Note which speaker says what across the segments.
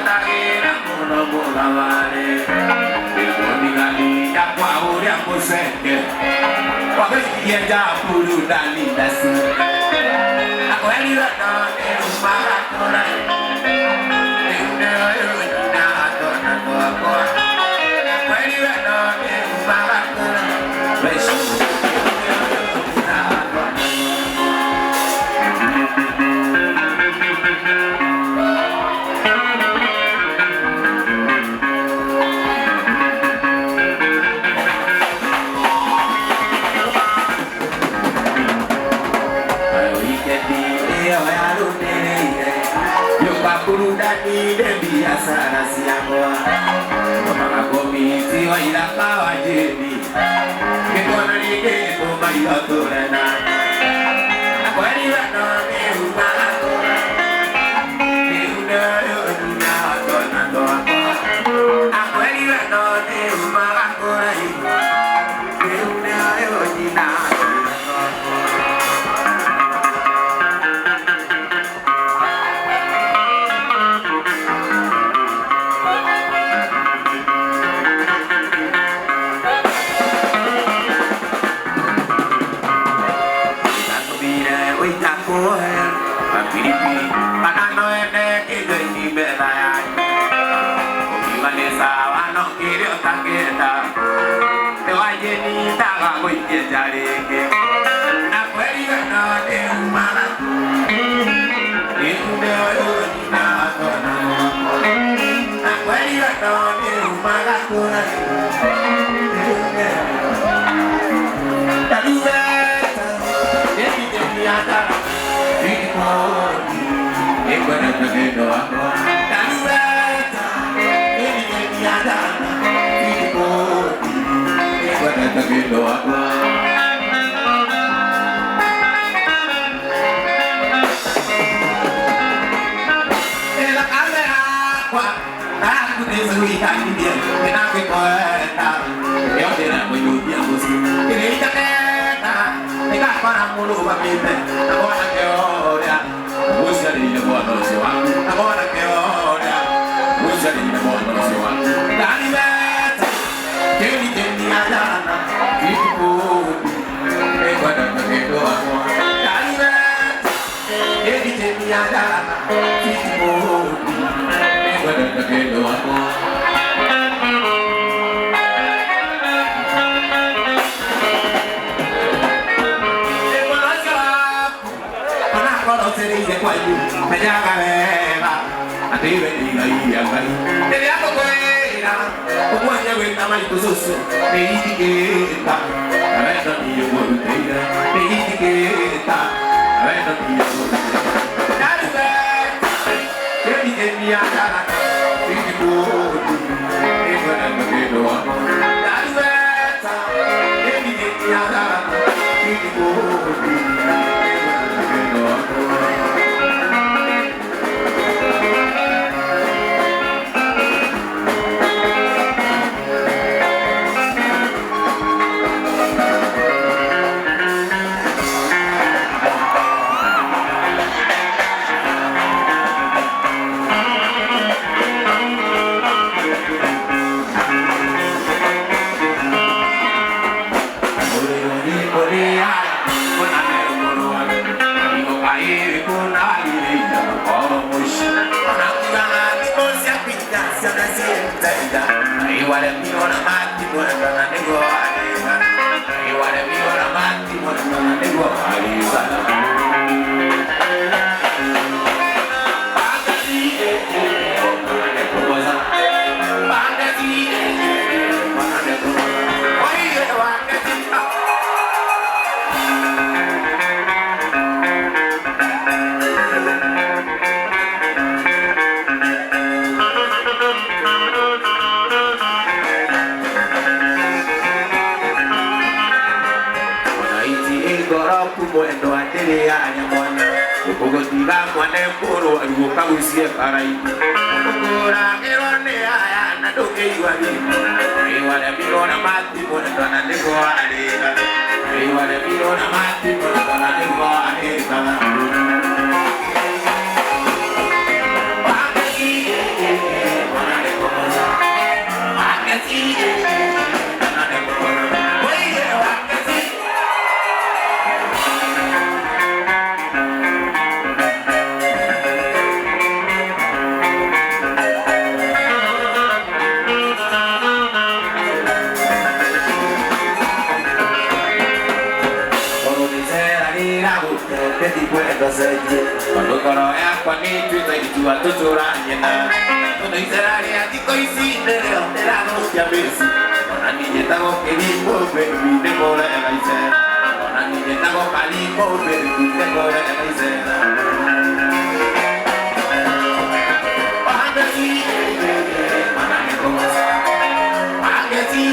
Speaker 1: tagira mono molavare Ikoni gali ya kwa uri ya museke Wakati ya japuru dali dasi Ako eli rata eru marakora Eune oyo na atona toa koa Ako eli rata eru marakora Besho Kurudani debi asara siangwa Mama komiti wa ilaka wa jeni Kekona nige kuma yotorena Akwari wano meuma akora Meuna yonuna atona toa Akwari wano meuma akora Meuna yonina atona toa saja. Kalau kalau aku ni cerita dijual tu curangnya. Kalau Israel di koisi dero terano siabesi. Orang ni tahu kini boleh ni boleh aja. Orang ni tahu kali boleh ni boleh aja. Pagasi, mana ni kau? Pagasi.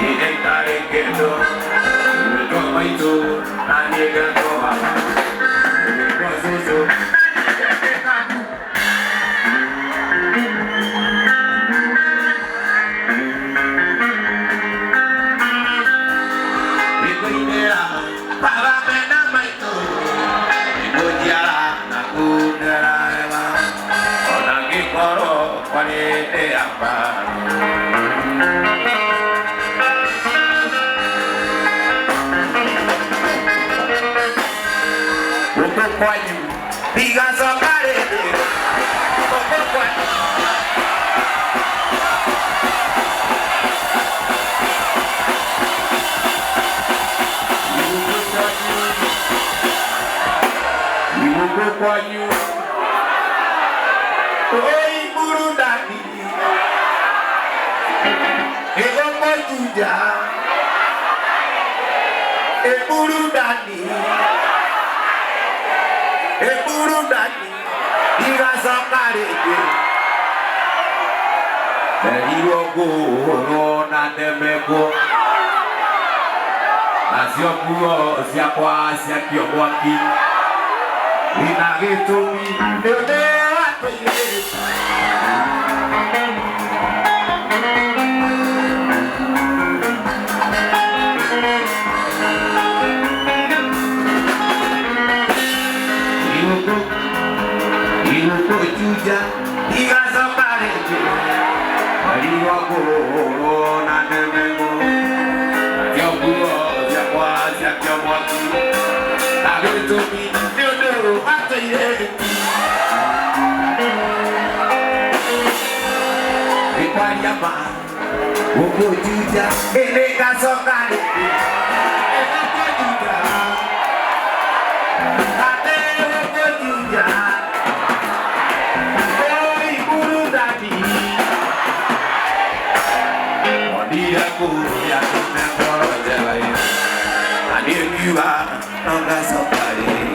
Speaker 1: Identare kendo Koma itu Naniga toa Kwa susu Iku idea Para mena maitu Iku tiara Naku nera ema Onagi koro Kwanete apa Kwanyu, diga sokare, kwanyu. Ibu kwanyu, oi buru dani, ego kojuja, buru dani. Eburu dani, irasa kareke. Dari wogo, rona demeko. Asio kuo, siapa siakio waki. Ina getumi, ede atoye. Ibu juja, tiga sapareke. Dari wago, nane memo. Jokuo, siapa siakio waki. Tapi tumi, diodo, atoye. Ipariama, ibu juja, ini kasokareke. Aku yang menggoro jalan, hadir juga nggak sopari.